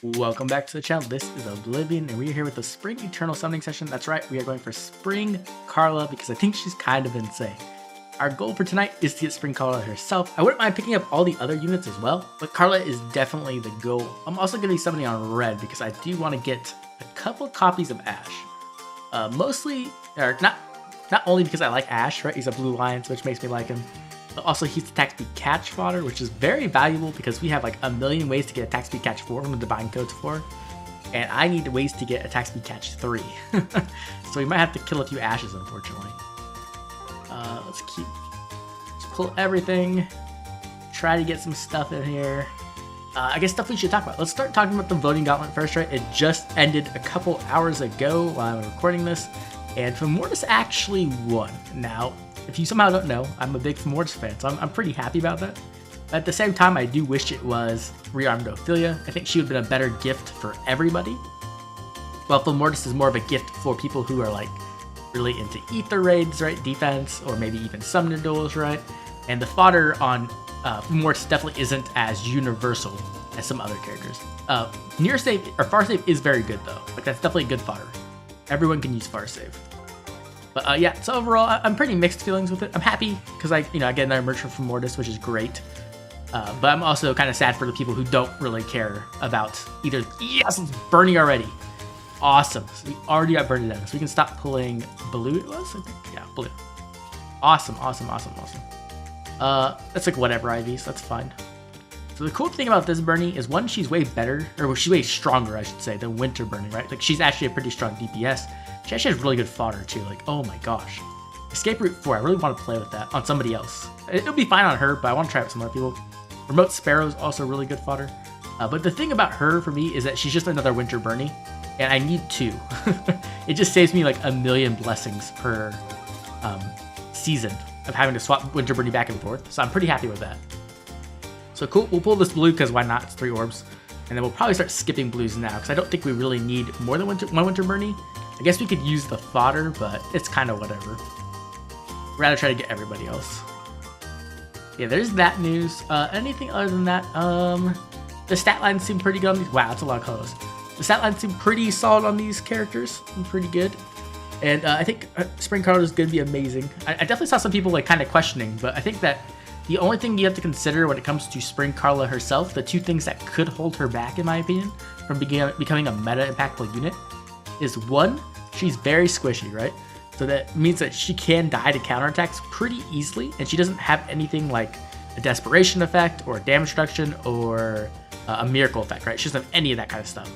Welcome back to the channel. This is Oblivion, and we're here with the Spring Eternal Summoning session. That's right, we are going for Spring Karla because I think she's kind of insane. Our goal for tonight is to get Spring Karla herself. I wouldn't mind picking up all the other units as well, but Karla is definitely the goal. I'm also going to be summoning on red because I do want to get a couple copies of Ashe. Mostly, or not only because I like Ashe, right? He's a blue lion, which makes me like him. But also he's attack speed catch fodder, which is very valuable because we have like a million ways to get attack speed catch 4 from the Divine Codes 4. And I need ways to get attack speed catch 3. So we might have to kill a few Ashes, unfortunately. Let's pull everything. Try to get some stuff in here. I guess stuff we should talk about. Let's start talking about the voting gauntlet first, right? It just ended a couple hours ago while I'm recording this. And Femortis actually won. Now, if you somehow don't know, I'm a big Femortis fan, so I'm pretty happy about that. But at the same time, I do wish it was Rearmed Ophelia. I think she would have been a better gift for everybody. While Femortis is more of a gift for people who are like really into ether raids, right? Defense, or maybe even summoner duels, right? And the fodder on Femortis definitely isn't as universal as some other characters. Near save or far save is very good though. Like that's definitely good fodder. Everyone can use far save. But yeah, so overall, I'm pretty mixed feelings with it. I'm happy because I get another merchant from Mortis, which is great. But I'm also kind of sad for the people who don't really care about either. Yes, it's Bernie already. Awesome. So we already got Bernadetta, so we can stop pulling blue. It was, I think. Yeah, blue. Awesome, awesome, awesome, awesome. That's like whatever IVs. That's fine. So the cool thing about this Bernie is one, she's way better, or she's way stronger, I should say, than Winter Bernie, right? Like she's actually a pretty strong DPS. She actually has really good fodder too. Like, oh my gosh. Escape Route 4, I really want to play with that on somebody else. It'll be fine on her, but I want to try it with some other people. Remote Sparrow's also really good fodder. But the thing about her for me is that she's just another Winter Bernie, and I need 2. It just saves me like a million blessings per season of having to swap Winter Bernie back and forth. So I'm pretty happy with that. So cool, we'll pull this blue because why not? It's 3 orbs. And then we'll probably start skipping blues now because I don't think we really need more than one Winter Bernie. I guess we could use the fodder, but it's kind of whatever. Rather try to get everybody else. Yeah, there's that news. Anything other than that? The stat lines seem pretty good on these. Wow, that's a lot of colors. The stat lines seem pretty solid on these characters. Pretty good. And I think Spring Karla is going to be amazing. I definitely saw some people like kind of questioning, but I think that the only thing you have to consider when it comes to Spring Karla herself, the 2 things that could hold her back, in my opinion, from becoming a meta-impactful unit, is 1, she's very squishy, right? So that means that she can die to counterattacks pretty easily, and she doesn't have anything like a desperation effect, or a damage reduction, or a miracle effect, right? She doesn't have any of that kind of stuff.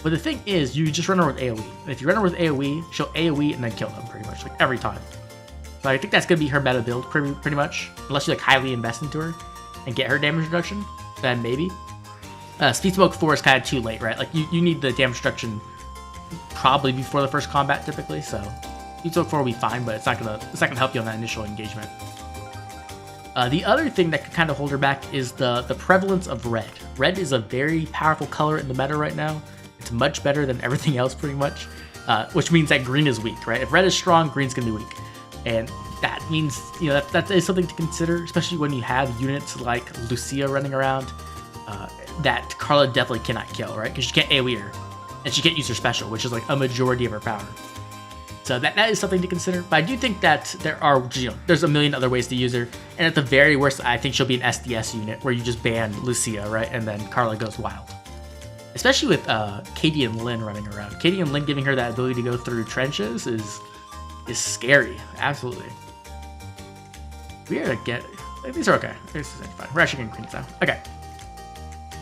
But the thing is, you just run her with AoE. And if you run her with AoE, she'll AoE and then kill them pretty much, like every time. So I think that's going to be her meta build pretty much. Unless you like highly invest into her and get her damage reduction, then maybe. Speed Smoke 4 is kind of too late, right? Like you need the damage reduction probably before the first combat typically, so Speed Smoke 4 will be fine, but it's not gonna help you on that initial engagement. The other thing that could kind of hold her back is the prevalence of red. Red is a very powerful color in the meta right now. It's much better than everything else pretty much, which means that green is weak, right? If red is strong, green's gonna be weak. And that means, that is something to consider, especially when you have units like Lucia running around that Karla definitely cannot kill, right? Because she can't AoE her, and she can't use her special, which is like a majority of her power. So that is something to consider. But I do think that there's a million other ways to use her. And at the very worst, I think she'll be an SDS unit where you just ban Lucia, right? And then Karla goes wild. Especially with Katie and Lynn running around. Katie and Lynn giving her that ability to go through trenches is scary, absolutely. We are gonna get, these are okay. This is fine. We're actually getting greens now. Okay.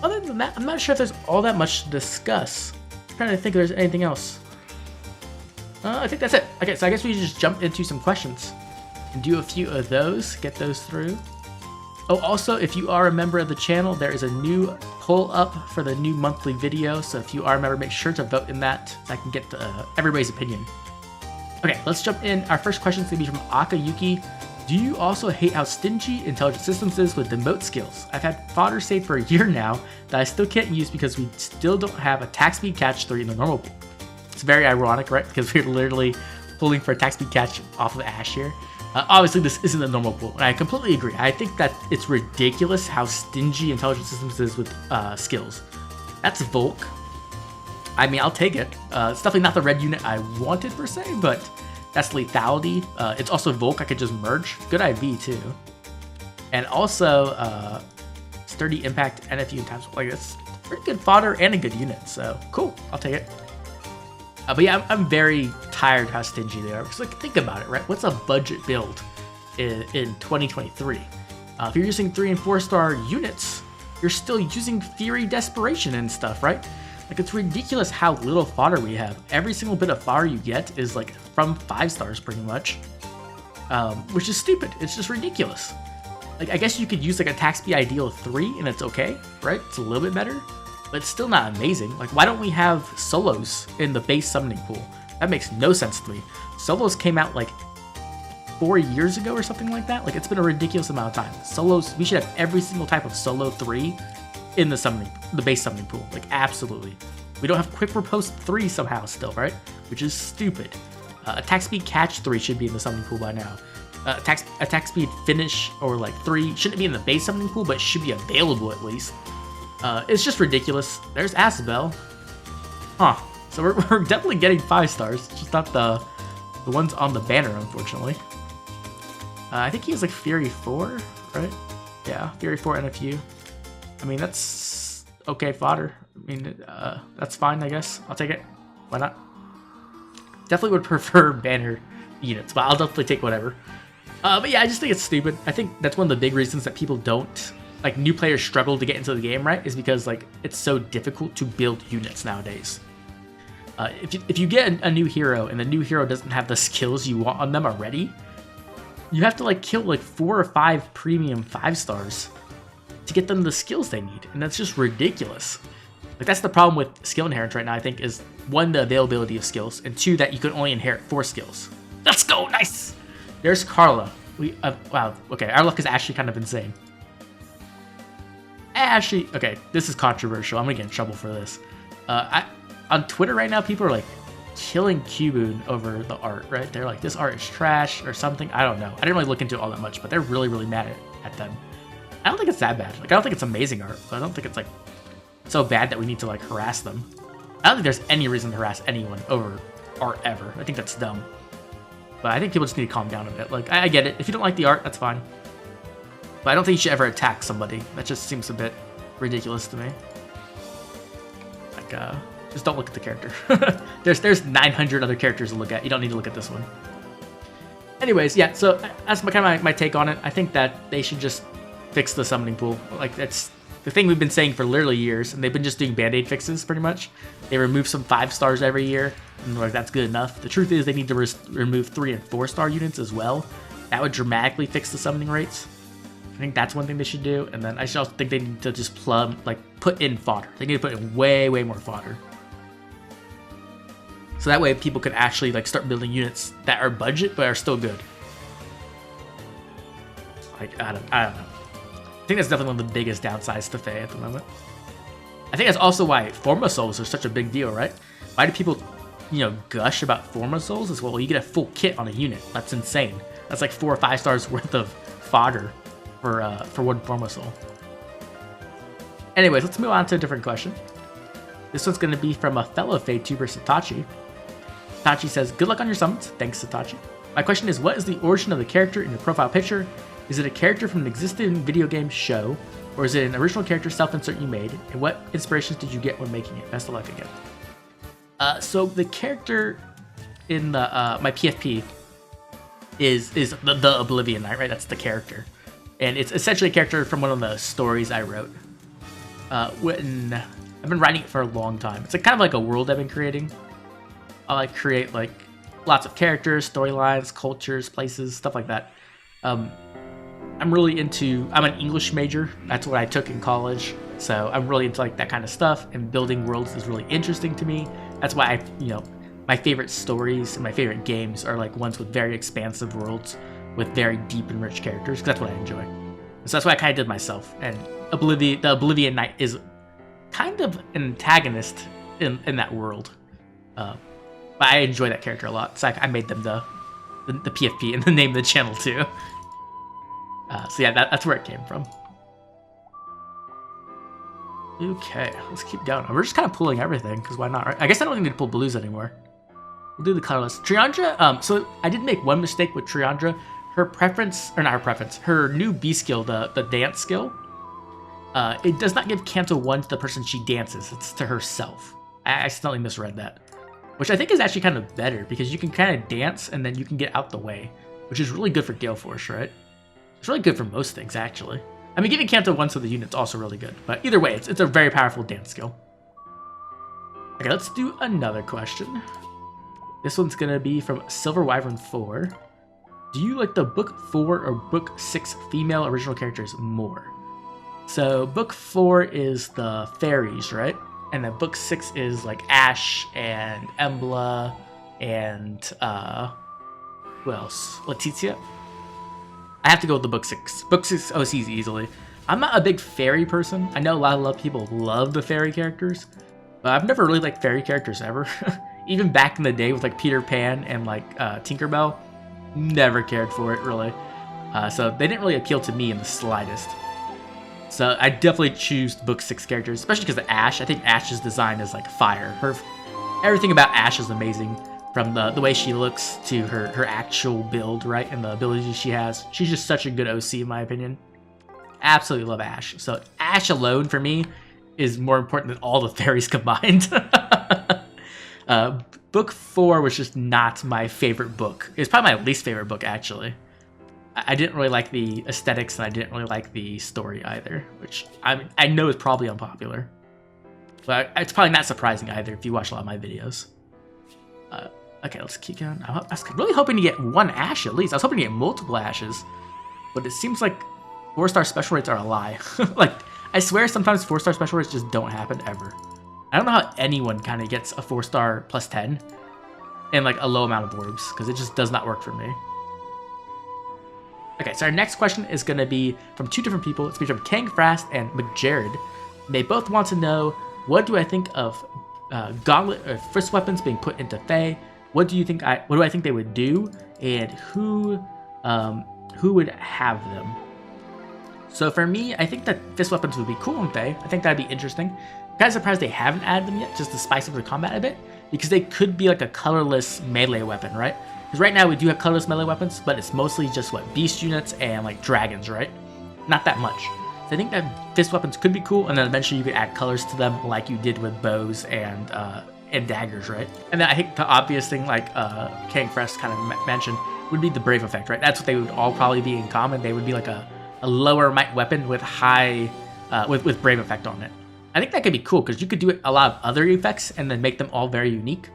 Other than that, I'm not sure if there's all that much to discuss. I'm trying to think if there's anything else. I think that's it. Okay, so I guess we just jump into some questions and do a few of those, get those through. Oh, also, if you are a member of the channel, there is a new poll up for the new monthly video. So if you are a member, make sure to vote in that so I can get everybody's opinion. Okay, let's jump in. Our first question is going to be from Akayuki. Do you also hate how stingy Intelligent Systems is with demote skills? I've had fodder saved for a year now that I still can't use because we still don't have attack speed catch 3 in the normal pool. It's very ironic, right? Because we're literally pulling for attack speed catch off of Ashe here. Obviously, this isn't a normal pool, and I completely agree. I think that it's ridiculous how stingy Intelligent Systems is with skills. That's Volk. I mean, I'll take it. It's definitely not the red unit I wanted per se, but that's lethality. It's also Volk. I could just merge. Good IV too. And also sturdy impact NFU and times. Like, that's pretty good fodder and a good unit. So cool. I'll take it. But yeah, I'm very tired how stingy they are. Because like, think about it, right? What's a budget build in 2023? If you're using 3 and 4-star units, you're still using Fury Desperation and stuff, right? Like, it's ridiculous how little fodder we have. Every single bit of fodder you get is like from 5 stars pretty much, which is stupid. It's just ridiculous. Like, I guess you could use like attack speed ideal of 3 and it's okay, right? It's a little bit better, but it's still not amazing. Like, why don't we have solos in the base summoning pool? That makes no sense to me. Solos came out like 4 years ago or something like that. Like, it's been a ridiculous amount of time. Solos, we should have every single type of solo 3 in the base summoning pool. Like, absolutely. We don't have quick riposte 3 somehow still, right? Which is stupid. Attack speed catch 3 should be in the summoning pool by now. Attack speed finish or like 3 shouldn't be in the base summoning pool, but it should be available at least. It's just ridiculous. There's Asbel. Huh. So we're definitely getting 5 stars. It's just not the ones on the banner, unfortunately. I think he has like Fury 4, right? Yeah, Fury 4 NFU. I mean, that's okay fodder. I mean, that's fine, I guess. I'll take it. Why not? Definitely would prefer banner units, but I'll definitely take whatever. But yeah, I just think it's stupid. I think that's one of the big reasons that people don't, like, new players struggle to get into the game, right? Is because, like, it's so difficult to build units nowadays. If you get a new hero and the new hero doesn't have the skills you want on them already, you have to, like, kill, like, 4 or 5 premium 5 stars to get them the skills they need, and that's just ridiculous. Like, that's the problem with skill inheritance right now, I think, is 1, the availability of skills, and 2, that you can only inherit 4 skills. Let's go, nice! There's Karla. Wow, okay, our luck is actually kind of insane. Ashe, okay, this is controversial. I'm gonna get in trouble for this. On Twitter right now, people are like killing Cubone over the art, right? They're like, this art is trash or something. I don't know. I didn't really look into it all that much, but they're really, really mad at them. I don't think it's that bad. Like, I don't think it's amazing art, but I don't think it's like so bad that we need to like harass them. I don't think there's any reason to harass anyone over art ever. I think that's dumb. But I think people just need to calm down a bit. Like, I get it. If you don't like the art, that's fine. But I don't think you should ever attack somebody. That just seems a bit ridiculous to me. Like, just don't look at the character. There's 900 other characters to look at. You don't need to look at this one. Anyways, yeah, so that's kind of my take on it. I think that they should just fix the summoning pool. Like, that's the thing we've been saying for literally years, and they've been just doing band-aid fixes pretty much. They remove some 5 stars every year, and like, that's good enough. The truth is they need to remove 3 and 4-star units as well. That would dramatically fix the summoning rates. I think that's one thing they should do, and then I also think they need to just put in fodder. They need to put in way more fodder. So that way people can actually like start building units that are budget but are still good. Like, I don't know. I think that's definitely one of the biggest downsides to FEH at the moment. I think that's also why Forma Souls are such a big deal, right? Why do people, gush about Forma Souls? As well, you get a full kit on a unit. That's insane. That's like 4 or 5 stars worth of fodder for one Forma Soul. Anyways, let's move on to a different question. This one's going to be from a fellow FEH tuber, Satachi. Satachi says, good luck on your summons. Thanks, Satachi. My question is, what is the origin of the character in your profile picture? Is it a character from an existing video game show, or is it an original character self-insert you made? And what inspirations did you get when making it? Best of luck again. So the character in the my PFP is the Oblivion Knight, right? That's the character. And it's essentially a character from one of the stories I wrote. When I've been writing it for a long time. It's kind of like a world I've been creating. I like create like lots of characters, storylines, cultures, places, stuff like that. I'm an English major. That's what I took in college. So I'm really into like that kind of stuff, and building worlds is really interesting to me. That's why my favorite stories and my favorite games are like ones with very expansive worlds with very deep and rich characters, because that's what I enjoy. So that's what I kind of did myself. And the Oblivion Knight is kind of an antagonist in that world. But I enjoy that character a lot, so I made them the the PFP and the name of the channel too. So yeah, that's where it came from. Okay, let's keep going. We're just kind of pulling everything, because why not, right? I guess I don't need to pull blues anymore. We'll do the colorless. Triandra, so I did make one mistake with Triandra. Her preference, or not her preference, her new B skill, the dance skill, it does not give Canto 1 to the person she dances. It's to herself. I accidentally misread that. Which I think is actually kind of better, because you can kind of dance and then you can get out the way. Which is really good for Gale Force, right? It's really good for most things, actually. I mean, giving Canto 1 to the unit's also really good. But either way, it's a very powerful dance skill. Okay, let's do another question. This one's going to be from Silver Wyvern 4. Do you like the Book 4 or Book 6 female original characters more? So, Book 4 is the fairies, right? And then Book 6 is like Ashe and Embla and, who else? Letitia? I have to go with the Book 6. Book 6 OCs easily. I'm not a big fairy person. I know a lot of people love the fairy characters, but I've never really liked fairy characters ever. Even back in the day with like Peter Pan and like Tinkerbell, never cared for it really. So they didn't really appeal to me in the slightest. So I definitely choose Book 6 characters, especially because of Ashe. I think Ashe's design is like fire. Everything about Ashe is amazing. From the way she looks to her actual build, right? And the abilities she has. She's just such a good OC in my opinion. Absolutely love Ashe. So Ashe alone for me is more important than all the fairies combined. Book 4 was just not my favorite book. It's probably my least favorite book actually. I didn't really like the aesthetics and I didn't really like the story either. Which I know is probably unpopular. But it's probably not surprising either if you watch a lot of my videos. Okay, let's keep going. I was really hoping to get one Ashe at least. I was hoping to get multiple Ashes. But it seems like 4-star special rates are a lie. Like, I swear sometimes 4-star special rates just don't happen ever. I don't know how anyone kind of gets a 4-star plus 10 and like a low amount of orbs, because it just does not work for me. Okay, so our next question is going to be from two different people. It's going to be from Kang Frast and McJared. They both want to know, what do I think of Gauntlet or Fist weapons being put into FEH? What do I think they would do, and who would have them? So for me, I think that fist weapons would be cool in FEH. I think that'd be interesting. I'm kind of surprised they haven't added them yet, just to spice up the combat a bit, because they could be like a colorless melee weapon, right? Because right now we do have colorless melee weapons, but it's mostly just what, beast units and like dragons, right? Not that much. So I think that fist weapons could be cool, and then eventually you could add colors to them, like you did with bows and daggers, right? And then I think the obvious thing, like Kang Frast kind of mentioned, would be the brave effect, right? That's what they would all probably be in common. They would be like a lower might weapon with high, with brave effect on it. I think that could be cool, because you could do a lot of other effects and then make them all very unique.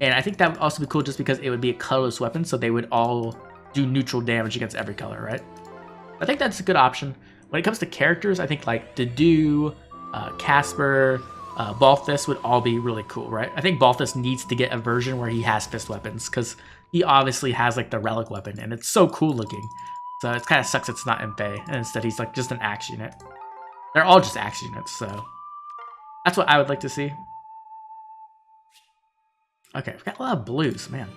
And I think that would also be cool just because it would be a colorless weapon, so they would all do neutral damage against every color, right? I think that's a good option. When it comes to characters, I think like Dedue, Casper, Balthus would all be really cool, right? I think Balthus needs to get a version where he has fist weapons, because he obviously has like the relic weapon, and it's so cool looking. So it kind of sucks it's not in FEH, and instead he's like just an axe unit. They're all just axe units, so that's what I would like to see. Okay, we've got a lot of blues, man.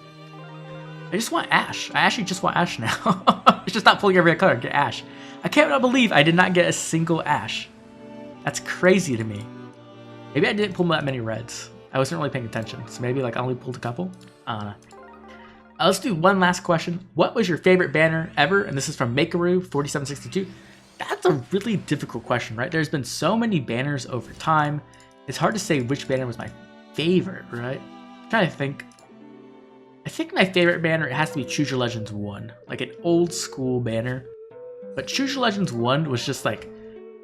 I just want Ashe. I actually just want Ashe now. It's just not pulling every color. Get Ashe. I cannot believe I did not get a single Ashe. That's crazy to me. Maybe I didn't pull that many reds. I wasn't really paying attention, so maybe like I only pulled a couple. Let's do one last question. What was your favorite banner ever? And this is from Makeru4762. That's a really difficult question, right? There's been so many banners over time. It's hard to say which banner was my favorite, right? I'm trying to think. I think my favorite banner, it has to be Choose Your Legends 1. Like an old school banner. But Choose Your Legends 1 was just like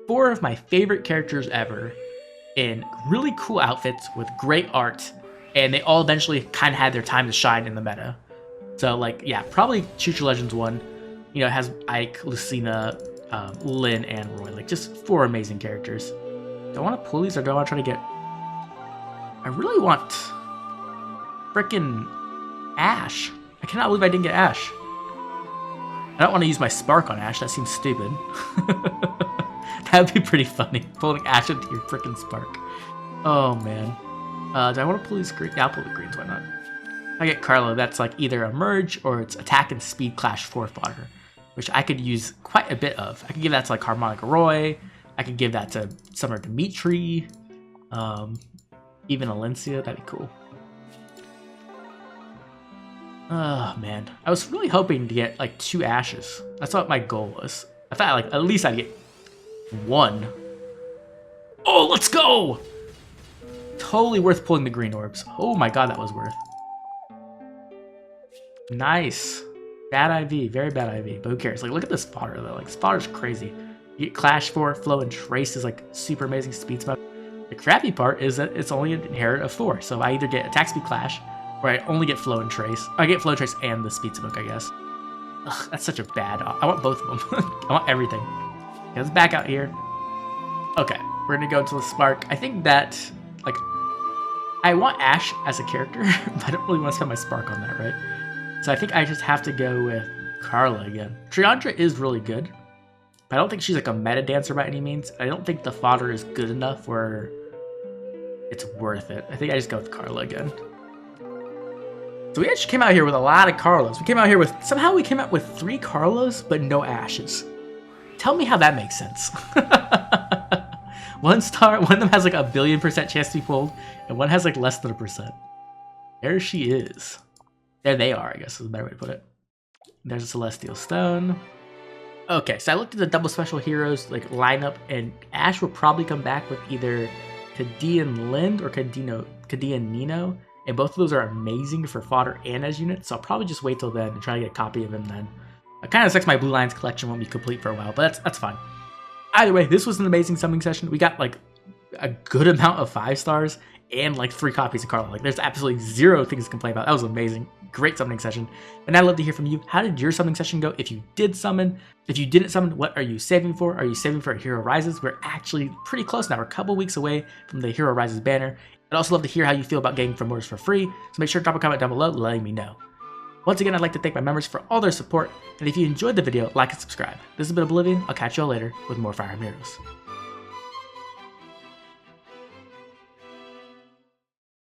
4 of my favorite characters ever in really cool outfits with great art. And they all eventually kind of had their time to shine in the meta. So like, yeah, probably Choose Your Legends 1. You know, it has Ike, Lucina, Lynn, and Roy. Like just 4 amazing characters. Do I want to pull these or do I want to try to get... I really want frickin' Ashe. I cannot believe I didn't get Ashe. I don't want to use my Spark on Ashe. That seems stupid. That would be pretty funny. Pulling Ashe into your frickin' Spark. Oh, man. Do I want to pull these green? Yeah, I'll pull the greens. Why not? If I get Karla, that's like either a merge or it's attack and speed clash for Fodder, which I could use quite a bit of. I could give that to like Harmonic Roy. I could give that to Summer Dimitri. Even Alencia, that'd be cool. Oh man, I was really hoping to get like 2 Ashes. That's what my goal was. I thought like at least I'd get 1. Oh, let's go! Totally worth pulling the green orbs. Oh my god, that was worth. Nice. Bad IV, very bad IV, but who cares? Like, look at this Fodder though. Like, this Fodder's crazy. You get Clash for Flow and Trace is like super amazing speed spot. The crappy part is that it's only an inherit of 4, so I either get attack speed Clash or I only get Flow and Trace. I get Flow, Trace, and the speed smoke, I guess. Ugh, that's such a bad. I want both of them. I want everything. Okay, let's back out here. Okay, we're gonna go into the Spark. I think that, like, I want Ashe as a character, but I don't really want to spend my Spark on that, right? So I think I just have to go with Karla again. Triandra is really good, but I don't think she's like a meta dancer by any means. I don't think the Fodder is good enough where it's worth it. I think I just go with Karla again. So we actually came out here with a lot of Karlas. We came out here with, somehow we came out with 3 Karlas, but no Ashes. Tell me how that makes sense. 1 star, one of them has like a 1,000,000,000% chance to be pulled, and one has like less than 1%. There she is. There they are, I guess is a better way to put it. There's a Celestial Stone. Okay, so I looked at the double special heroes like lineup, and Ashe will probably come back with either Kadian Lind or Kadian Nino. And both of those are amazing for Fodder and as units, so I'll probably just wait till then and try to get a copy of him then. It kind of sucks my Blue Lions collection won't be complete for a while, but that's fine. Either way, this was an amazing summoning session. We got like a good amount of 5 stars and like 3 copies of Karla. Like there's absolutely 0 things to complain about. That was amazing. Great summoning session. And I'd love to hear from you. How did your summoning session go? If you did summon, if you didn't summon, what are you saving for? Are you saving for a Hero Rises? We're actually pretty close now. We're a couple weeks away from the Hero Rises banner. I'd also love to hear how you feel about getting from orders for free, so make sure to drop a comment down below letting me know. Once again, I'd like to thank my members for all their support, and if you enjoyed the video, like and subscribe. This has been Oblivion. I'll catch you all later with more Fire Emblem Heroes.